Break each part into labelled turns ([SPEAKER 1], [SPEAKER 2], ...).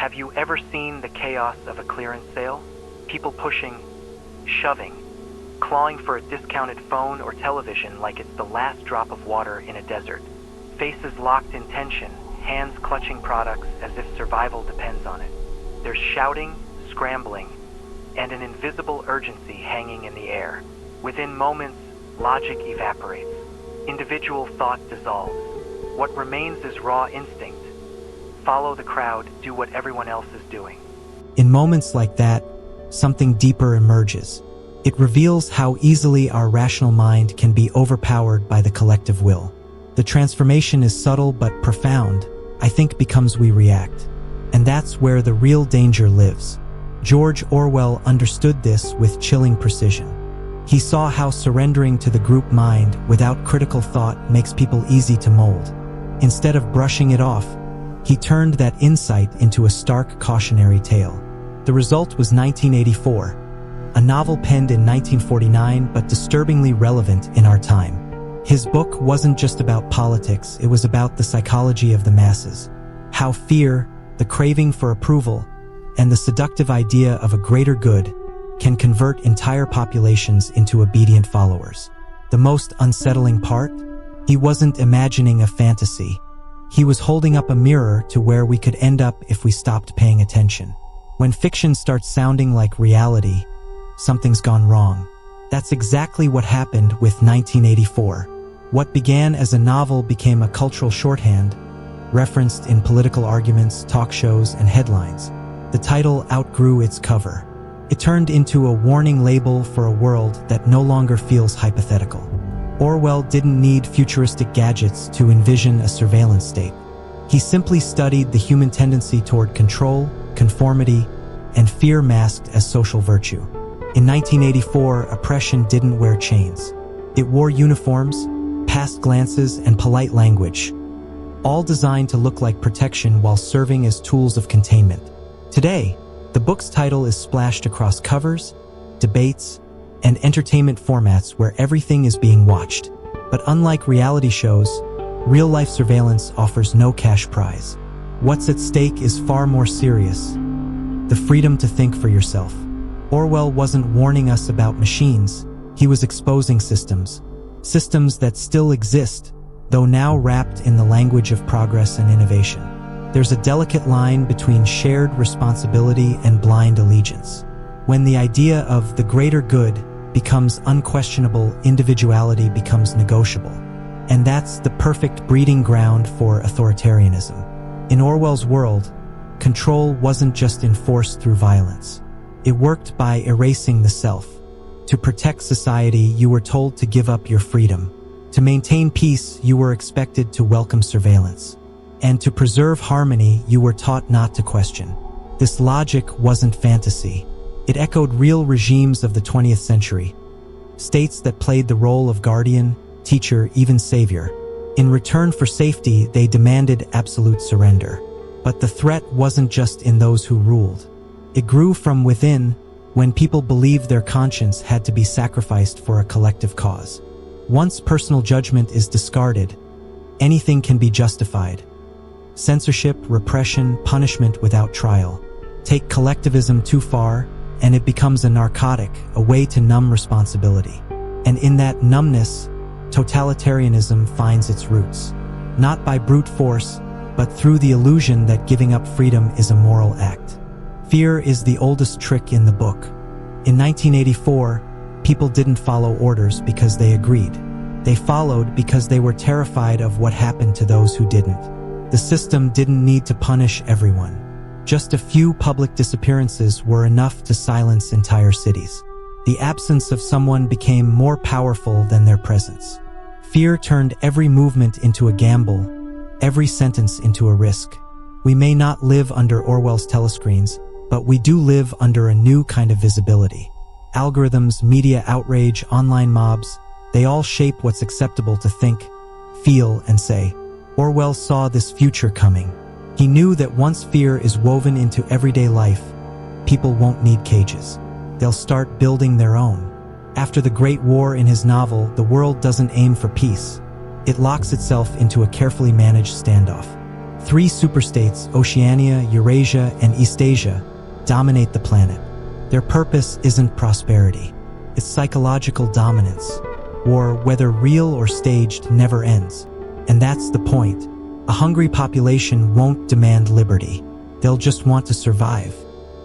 [SPEAKER 1] Have you ever seen the chaos of a clearance sale? People pushing, shoving, clawing for a discounted phone or television like it's the last drop of water in a desert. Faces locked in tension, hands clutching products as if survival depends on it. There's shouting, scrambling, and an invisible urgency hanging in the air. Within moments, logic evaporates. Individual thought dissolves. What remains is raw instinct. Follow the crowd, do what everyone else is doing.
[SPEAKER 2] In moments like that, something deeper emerges. It reveals how easily our rational mind can be overpowered by the collective will. The transformation is subtle but profound, I think, because we react. And that's where the real danger lives. George Orwell understood this with chilling precision. He saw how surrendering to the group mind without critical thought makes people easy to mold. Instead of brushing it off, he turned that insight into a stark cautionary tale. The result was 1984, a novel penned in 1949 but disturbingly relevant in our time. His book wasn't just about politics, it was about the psychology of the masses. How fear, the craving for approval, and the seductive idea of a greater good can convert entire populations into obedient followers. The most unsettling part? He wasn't imagining a fantasy. He was holding up a mirror to where we could end up if we stopped paying attention. When fiction starts sounding like reality, something's gone wrong. That's exactly what happened with 1984. What began as a novel became a cultural shorthand, referenced in political arguments, talk shows, and headlines. The title outgrew its cover. It turned into a warning label for a world that no longer feels hypothetical. Orwell didn't need futuristic gadgets to envision a surveillance state. He simply studied the human tendency toward control, conformity, and fear masked as social virtue. In 1984, oppression didn't wear chains. It wore uniforms, past glances, and polite language, all designed to look like protection while serving as tools of containment. Today, the book's title is splashed across covers, debates, and entertainment formats where everything is being watched. But unlike reality shows, real-life surveillance offers no cash prize. What's at stake is far more serious: the freedom to think for yourself. Orwell wasn't warning us about machines, he was exposing systems that still exist, though now wrapped in the language of progress and innovation. There's a delicate line between shared responsibility and blind allegiance. When the idea of the greater good becomes unquestionable, individuality becomes negotiable. And that's the perfect breeding ground for authoritarianism. In Orwell's world, control wasn't just enforced through violence. It worked by erasing the self. To protect society, you were told to give up your freedom. To maintain peace, you were expected to welcome surveillance. And to preserve harmony, you were taught not to question. This logic wasn't fantasy. It echoed real regimes of the 20th century, states that played the role of guardian, teacher, even savior. In return for safety, they demanded absolute surrender. But the threat wasn't just in those who ruled. It grew from within, when people believed their conscience had to be sacrificed for a collective cause. Once personal judgment is discarded, anything can be justified. Censorship, repression, punishment without trial. Take collectivism too far, and it becomes a narcotic, a way to numb responsibility. And in that numbness, totalitarianism finds its roots. Not by brute force, but through the illusion that giving up freedom is a moral act. Fear is the oldest trick in the book. In 1984, people didn't follow orders because they agreed. They followed because they were terrified of what happened to those who didn't. The system didn't need to punish everyone. Just a few public disappearances were enough to silence entire cities. The absence of someone became more powerful than their presence. Fear turned every movement into a gamble, every sentence into a risk. We may not live under Orwell's telescreens, but we do live under a new kind of visibility. Algorithms, media outrage, online mobs, they all shape what's acceptable to think, feel, and say. Orwell saw this future coming. He knew that once fear is woven into everyday life, people won't need cages. They'll start building their own. After the Great War in his novel, the world doesn't aim for peace. It locks itself into a carefully managed standoff. Three superstates, Oceania, Eurasia, and Eastasia, dominate the planet. Their purpose isn't prosperity. It's psychological dominance. War, whether real or staged, never ends. And that's the point. A hungry population won't demand liberty. They'll just want to survive.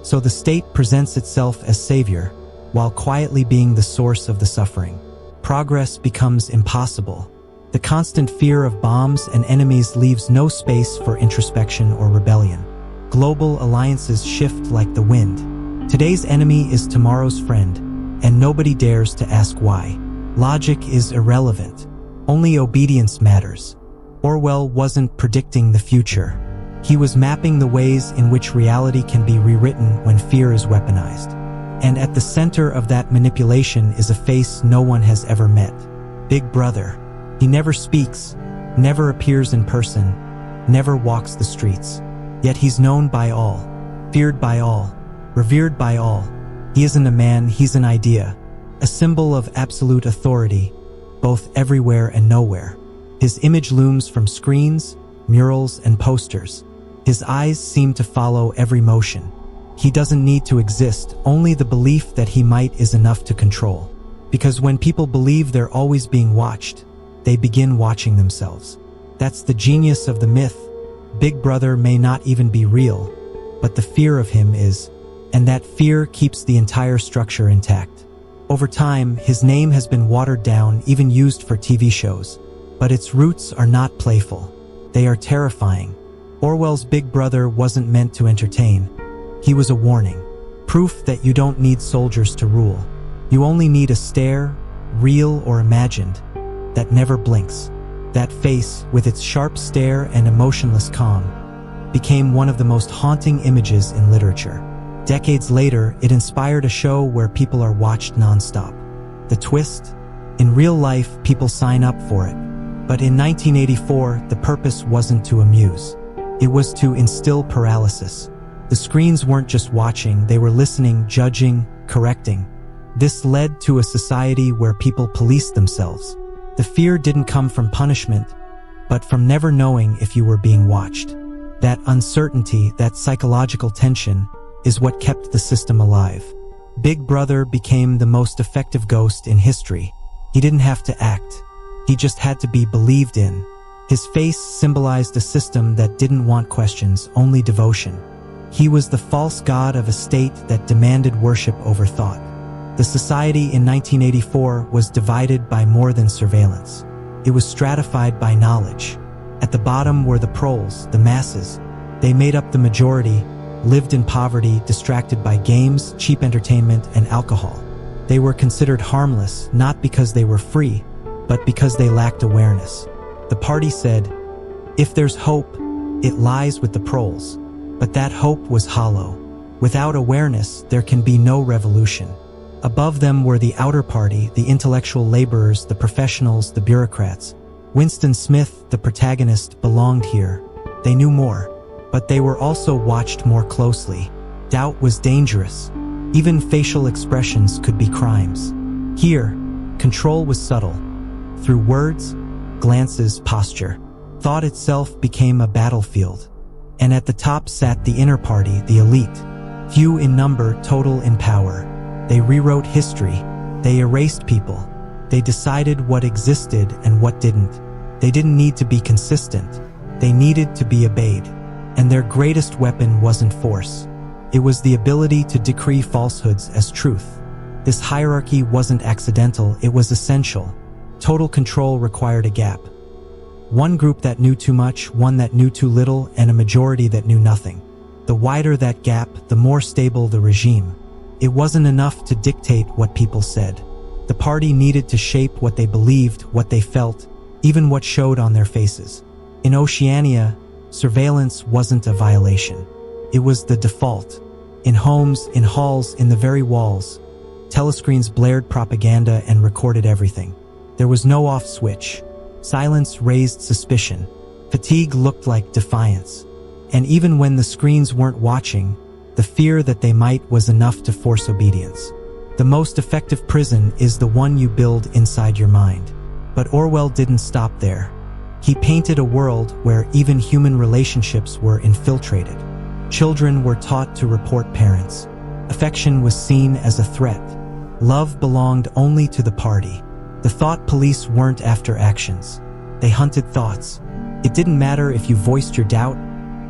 [SPEAKER 2] So the state presents itself as savior, while quietly being the source of the suffering. Progress becomes impossible. The constant fear of bombs and enemies leaves no space for introspection or rebellion. Global alliances shift like the wind. Today's enemy is tomorrow's friend, and nobody dares to ask why. Logic is irrelevant. Only obedience matters. Orwell wasn't predicting the future. He was mapping the ways in which reality can be rewritten when fear is weaponized. And at the center of that manipulation is a face no one has ever met. Big Brother. He never speaks, never appears in person, never walks the streets. Yet he's known by all, feared by all, revered by all. He isn't a man, he's an idea, a symbol of absolute authority, both everywhere and nowhere. His image looms from screens, murals, and posters. His eyes seem to follow every motion. He doesn't need to exist, only the belief that he might is enough to control. Because when people believe they're always being watched, they begin watching themselves. That's the genius of the myth. Big Brother may not even be real, but the fear of him is, and that fear keeps the entire structure intact. Over time, his name has been watered down, even used for TV shows. But its roots are not playful. They are terrifying. Orwell's Big Brother wasn't meant to entertain. He was a warning. Proof that you don't need soldiers to rule. You only need a stare, real or imagined, that never blinks. That face, with its sharp stare and emotionless calm, became one of the most haunting images in literature. Decades later, it inspired a show where people are watched non-stop. The twist? In real life, people sign up for it. But in 1984, the purpose wasn't to amuse. It was to instill paralysis. The screens weren't just watching, they were listening, judging, correcting. This led to a society where people policed themselves. The fear didn't come from punishment, but from never knowing if you were being watched. That uncertainty, that psychological tension, is what kept the system alive. Big Brother became the most effective ghost in history. He didn't have to act. He just had to be believed in. His face symbolized a system that didn't want questions, only devotion. He was the false god of a state that demanded worship over thought. The society in 1984 was divided by more than surveillance. It was stratified by knowledge. At the bottom were the proles, the masses. They made up the majority, lived in poverty, distracted by games, cheap entertainment, and alcohol. They were considered harmless, not because they were free, but because they lacked awareness. The party said, if there's hope, it lies with the proles. But that hope was hollow. Without awareness, there can be no revolution. Above them were the outer party, the intellectual laborers, the professionals, the bureaucrats. Winston Smith, the protagonist, belonged here. They knew more, but they were also watched more closely. Doubt was dangerous. Even facial expressions could be crimes. Here, control was subtle. Through words, glances, posture. Thought itself became a battlefield. And at the top sat the inner party, the elite. Few in number, total in power. They rewrote history. They erased people. They decided what existed and what didn't. They didn't need to be consistent. They needed to be obeyed. And their greatest weapon wasn't force. It was the ability to decree falsehoods as truth. This hierarchy wasn't accidental, it was essential. Total control required a gap. One group that knew too much, one that knew too little, and a majority that knew nothing. The wider that gap, the more stable the regime. It wasn't enough to dictate what people said. The party needed to shape what they believed, what they felt, even what showed on their faces. In Oceania, surveillance wasn't a violation. It was the default. In homes, in halls, in the very walls, telescreens blared propaganda and recorded everything. There was no off switch. Silence raised suspicion. Fatigue looked like defiance. And even when the screens weren't watching, the fear that they might was enough to force obedience. The most effective prison is the one you build inside your mind. But Orwell didn't stop there. He painted a world where even human relationships were infiltrated. Children were taught to report parents. Affection was seen as a threat. Love belonged only to the party. The thought police weren't after actions. They hunted thoughts. It didn't matter if you voiced your doubt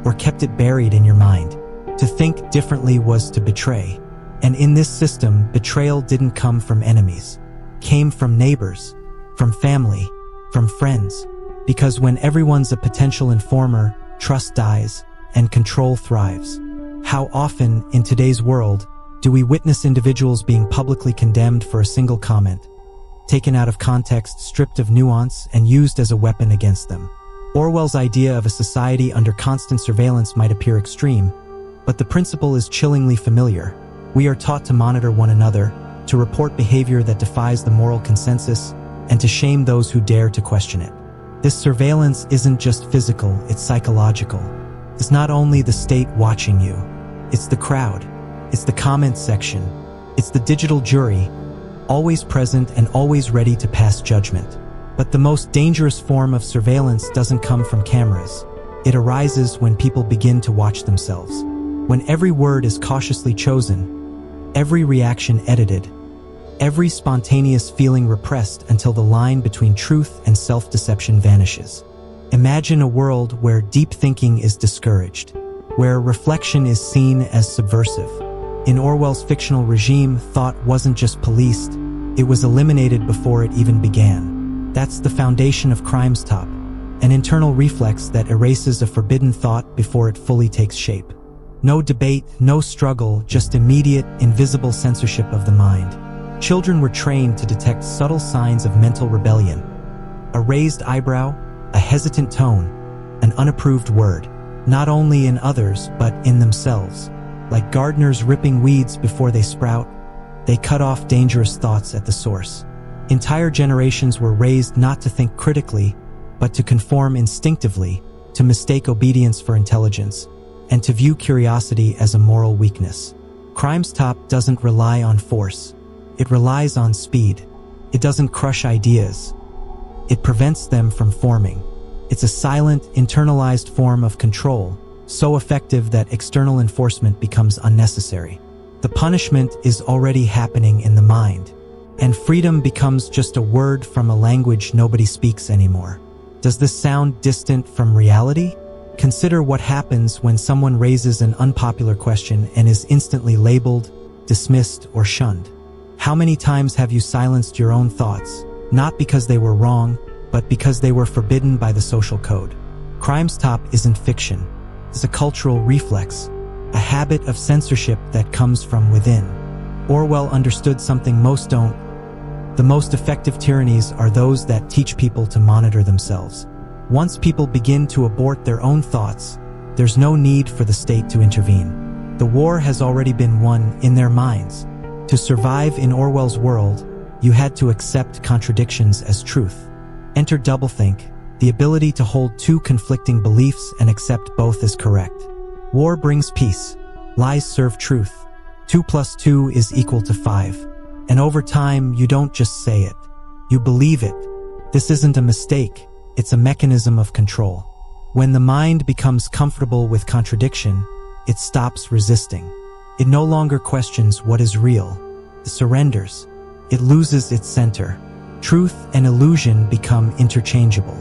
[SPEAKER 2] or kept it buried in your mind. To think differently was to betray. And in this system, betrayal didn't come from enemies. It came from neighbors, from family, from friends. Because when everyone's a potential informer, trust dies and control thrives. How often, in today's world, do we witness individuals being publicly condemned for a single comment, taken out of context, stripped of nuance, and used as a weapon against them? Orwell's idea of a society under constant surveillance might appear extreme, but the principle is chillingly familiar. We are taught to monitor one another, to report behavior that defies the moral consensus, and to shame those who dare to question it. This surveillance isn't just physical, it's psychological. It's not only the state watching you, it's the crowd, it's the comment section, it's the digital jury, always present and always ready to pass judgment. But the most dangerous form of surveillance doesn't come from cameras. It arises when people begin to watch themselves. When every word is cautiously chosen, every reaction edited, every spontaneous feeling repressed until the line between truth and self-deception vanishes. Imagine a world where deep thinking is discouraged, where reflection is seen as subversive. In Orwell's fictional regime, thought wasn't just policed, it was eliminated before it even began. That's the foundation of Crimestop, an internal reflex that erases a forbidden thought before it fully takes shape. No debate, no struggle, just immediate, invisible censorship of the mind. Children were trained to detect subtle signs of mental rebellion. A raised eyebrow, a hesitant tone, an unapproved word, not only in others, but in themselves. Like gardeners ripping weeds before they sprout, they cut off dangerous thoughts at the source. Entire generations were raised not to think critically, but to conform instinctively, to mistake obedience for intelligence, and to view curiosity as a moral weakness. Crimestop doesn't rely on force. It relies on speed. It doesn't crush ideas. It prevents them from forming. It's a silent, internalized form of control, so effective that external enforcement becomes unnecessary. The punishment is already happening in the mind, and freedom becomes just a word from a language nobody speaks anymore. Does this sound distant from reality? Consider what happens when someone raises an unpopular question and is instantly labeled, dismissed, or shunned. How many times have you silenced your own thoughts, not because they were wrong, but because they were forbidden by the social code? Crimestop isn't fiction. It's a cultural reflex, a habit of censorship that comes from within. Orwell understood something most don't. The most effective tyrannies are those that teach people to monitor themselves. Once people begin to abort their own thoughts, there's no need for the state to intervene. The war has already been won in their minds. To survive in Orwell's world, you had to accept contradictions as truth. Enter doublethink, the ability to hold two conflicting beliefs and accept both as correct. War brings peace. Lies serve truth. 2 + 2 is equal to 5. And over time, you don't just say it. You believe it. This isn't a mistake. It's a mechanism of control. When the mind becomes comfortable with contradiction, it stops resisting. It no longer questions what is real. It surrenders. It loses its center. Truth and illusion become interchangeable.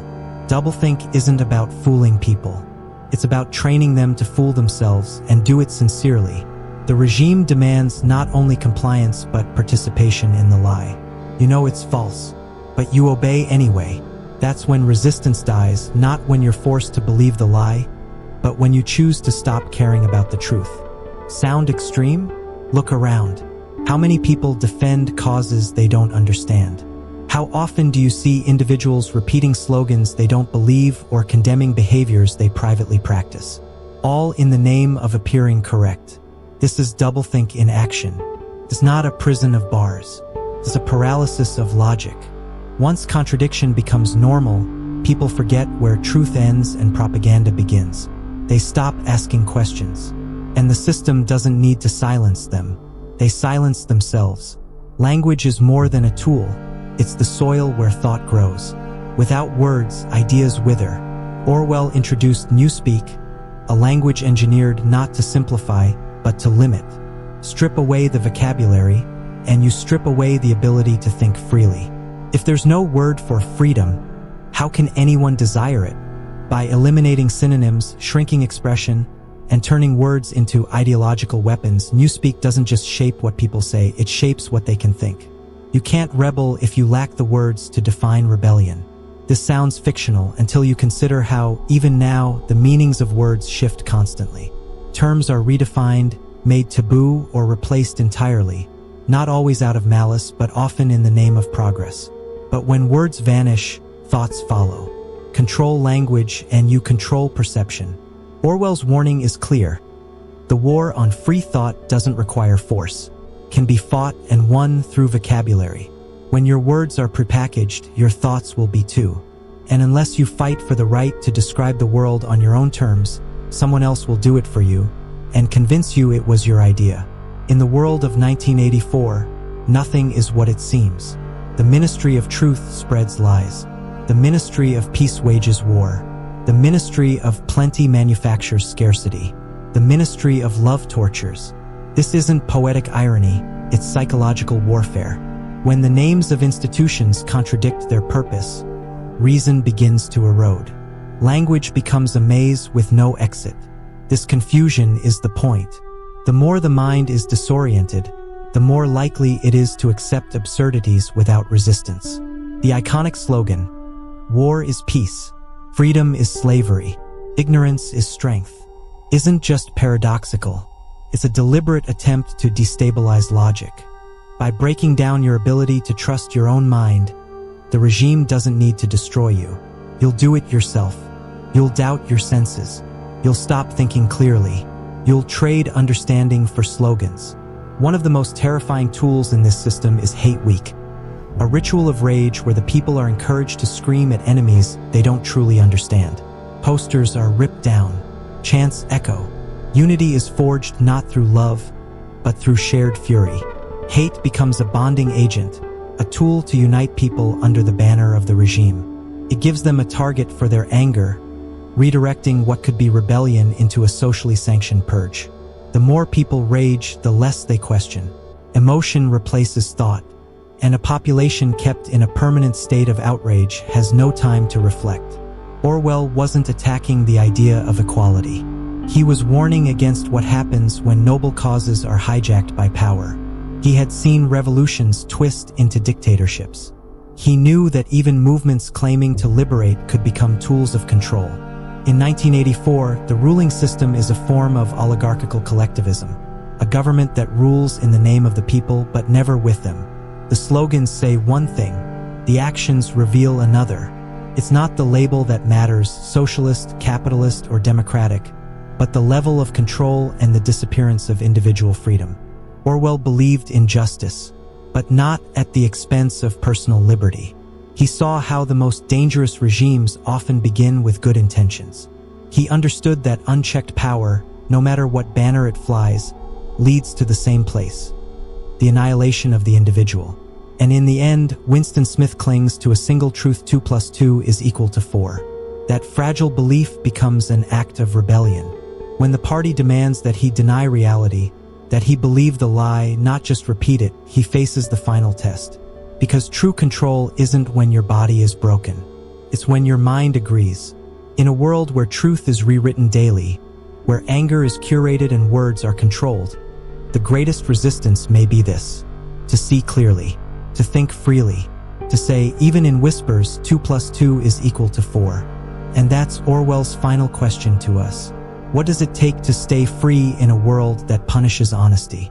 [SPEAKER 2] Doublethink isn't about fooling people. It's about training them to fool themselves and do it sincerely. The regime demands not only compliance but participation in the lie. You know it's false, but you obey anyway. That's when resistance dies, not when you're forced to believe the lie, but when you choose to stop caring about the truth. Sound extreme? Look around. How many people defend causes they don't understand? How often do you see individuals repeating slogans they don't believe or condemning behaviors they privately practice? All in the name of appearing correct. This is doublethink in action. It's not a prison of bars. It's a paralysis of logic. Once contradiction becomes normal, people forget where truth ends and propaganda begins. They stop asking questions. And the system doesn't need to silence them. They silence themselves. Language is more than a tool. It's the soil where thought grows. Without words, ideas wither. Orwell introduced newspeak, a language engineered not to simplify, but to limit. Strip away the vocabulary, and you strip away the ability to think freely. If there's no word for freedom, how can anyone desire it? By eliminating synonyms, shrinking expression, and turning words into ideological weapons, newspeak doesn't just shape what people say, it shapes what they can think. You can't rebel if you lack the words to define rebellion. This sounds fictional until you consider how, even now, the meanings of words shift constantly. Terms are redefined, made taboo, or replaced entirely, not always out of malice, but often in the name of progress. But when words vanish, thoughts follow. Control language and you control perception. Orwell's warning is clear. The war on free thought doesn't require force, can be fought and won through vocabulary. When your words are prepackaged, your thoughts will be too. And unless you fight for the right to describe the world on your own terms, someone else will do it for you and convince you it was your idea. In the world of 1984, nothing is what it seems. The Ministry of Truth spreads lies. The Ministry of Peace wages war. The Ministry of Plenty manufactures scarcity. The Ministry of Love tortures. This isn't poetic irony, it's psychological warfare. When the names of institutions contradict their purpose, reason begins to erode. Language becomes a maze with no exit. This confusion is the point. The more the mind is disoriented, the more likely it is to accept absurdities without resistance. The iconic slogan, "War is peace, freedom is slavery, ignorance is strength," isn't just paradoxical. It's a deliberate attempt to destabilize logic. By breaking down your ability to trust your own mind, the regime doesn't need to destroy you. You'll do it yourself. You'll doubt your senses. You'll stop thinking clearly. You'll trade understanding for slogans. One of the most terrifying tools in this system is Hate Week, a ritual of rage where the people are encouraged to scream at enemies they don't truly understand. Posters are ripped down. Chants echo. Unity is forged not through love, but through shared fury. Hate becomes a bonding agent, a tool to unite people under the banner of the regime. It gives them a target for their anger, redirecting what could be rebellion into a socially sanctioned purge. The more people rage, the less they question. Emotion replaces thought, and a population kept in a permanent state of outrage has no time to reflect. Orwell wasn't attacking the idea of equality. He was warning against what happens when noble causes are hijacked by power. He had seen revolutions twist into dictatorships. He knew that even movements claiming to liberate could become tools of control. In 1984, the ruling system is a form of oligarchical collectivism, a government that rules in the name of the people but never with them. The slogans say one thing, the actions reveal another. It's not the label that matters, socialist, capitalist, or democratic, but the level of control and the disappearance of individual freedom. Orwell believed in justice, but not at the expense of personal liberty. He saw how the most dangerous regimes often begin with good intentions. He understood that unchecked power, no matter what banner it flies, leads to the same place, the annihilation of the individual. And in the end, Winston Smith clings to a single truth: 2 + 2 = 4. That fragile belief becomes an act of rebellion. When the party demands that he deny reality, that he believe the lie, not just repeat it, he faces the final test. Because true control isn't when your body is broken. It's when your mind agrees. In a world where truth is rewritten daily, where anger is curated and words are controlled, the greatest resistance may be this: to see clearly, to think freely, to say, even in whispers, 2 + 2 = 4. And that's Orwell's final question to us. What does it take to stay free in a world that punishes honesty?